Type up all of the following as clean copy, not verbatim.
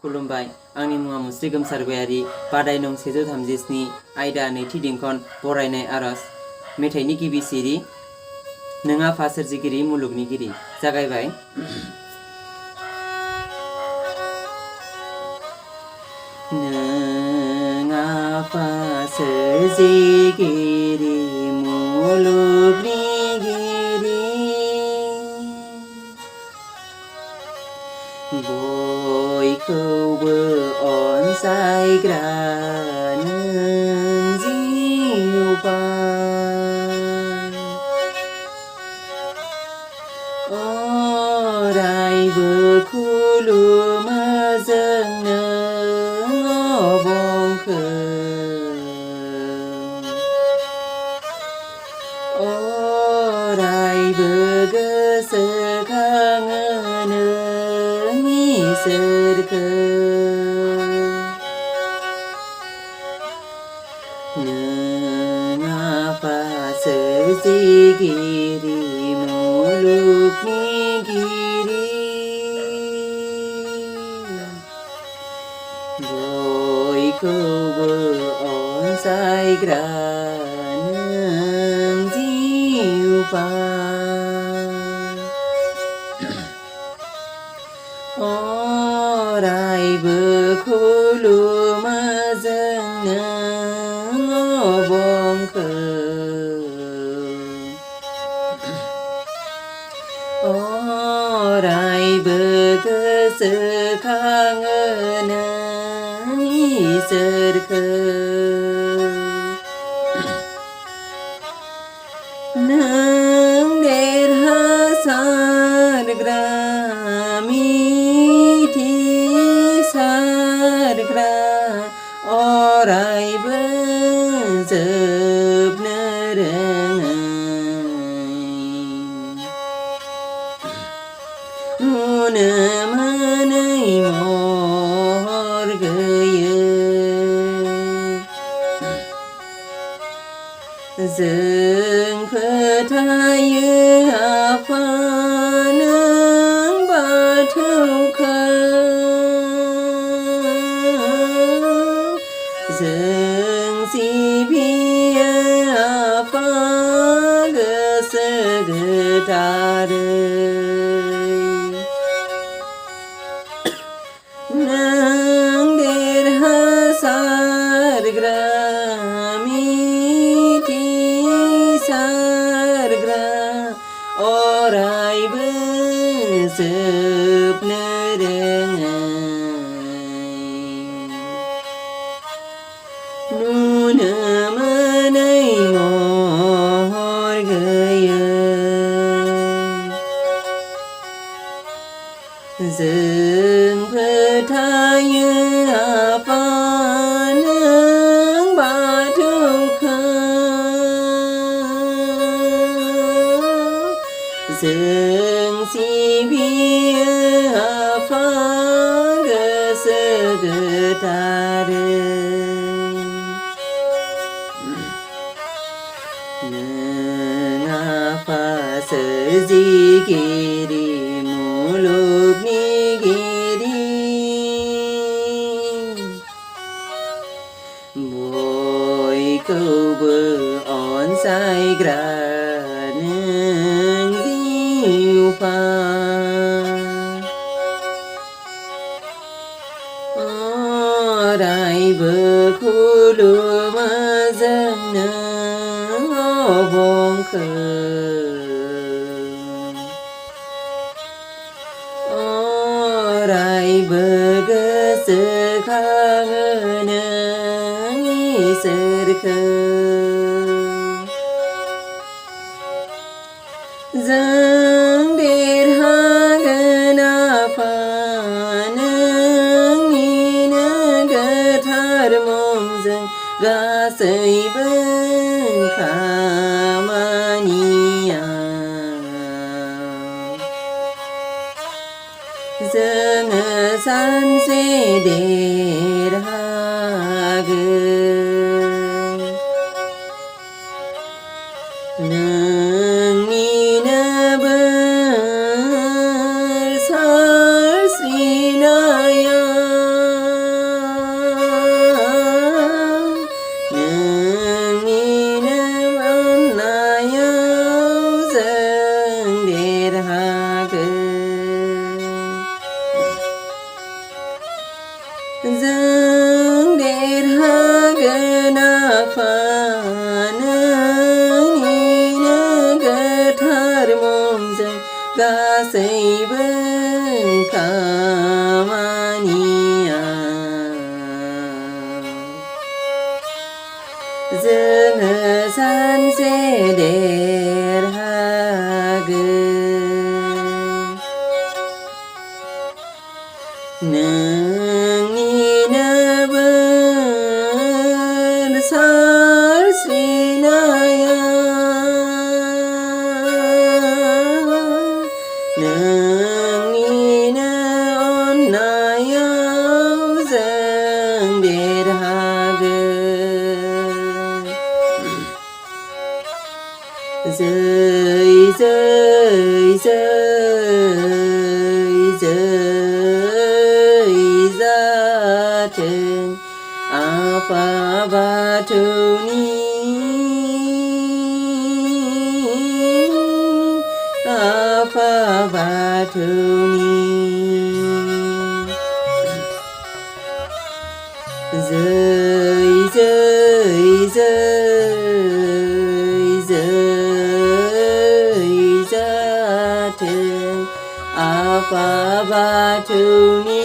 खुलुमबाय। आंनि मुङा मुस्रि गोमसारगयारि। बादाय नं 137 आयदा नैथि दिंखन बरायनाय आरज। मेथाइनि गिबि सिरि नों आफा सोरजिगिरि मुलुगनिगिरि। जागायबाय। नों आफा सोरजिगिरि मुलुगनिगिरि, बयखौबो अनसायग्रा नों जिउबान, अरायबो खुलुमो जों नों अबंखौ, अरायबो गोसोखाङो नों इसोरखौ। नों आफा सोरजिगिरि मुलुगनिगिरि, बयखौबो अनसायग्रा नों जिउबान, अरायबो खुलुमो जों नों अबंखौ, अरायबो गोसोखाङो नों इसोरखौ। नों देरहासारग्रा मिथिसारग्रा, अरायबो जोबनो रोङै, नुनो मोनै महर गैयै, जों फोथायो आफा नों बाथौखौ, जों सिबियो आफा गोसो गोथारै। नों देरहासारग्रा मिथिसारग्रा, अरायबो जोबनो रोङै, नुनो मोनै महर गैयै, जों फोथायो आफा नों बाथौखौ, जों सिबियो आफा गोसो गोथारै। नों आफा सोरजिगिरि मुलुगनिगिरि, बयखौबो अनसायग्रा नों जिउबान, अरायबो खुलुमो जों नों अबंखौ, अरायबो गोसोखाङो नों इसोरखौ। जों देरहागोन आफा नोंनिनो गोथार मुंजों गासैबो खामानिया, जोङो सानसे देरहागोन। नोंनिनो बोर सारस्रिनायाव जों देरहागोन आफा नोंनिनो गोथार मुंजों गासैबो खामानिया जोङो सानसे देरहागोन नोंनिनो बोर सारस्रिनाया नोंनिनो अननायाव जों देरहागोन जै जै जै जै जाथों आफा बाथौनि आफा बाथौनि जै जै जै जाथों आफा बाथौनि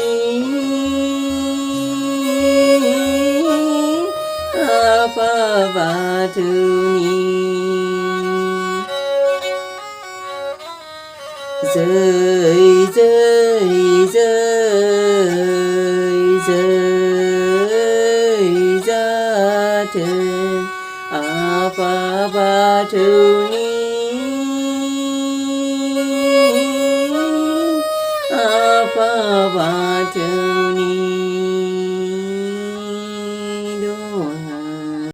आफा बाथौनि जै जै जै जै जाथों आफा बाथौनि आफा बाथौनि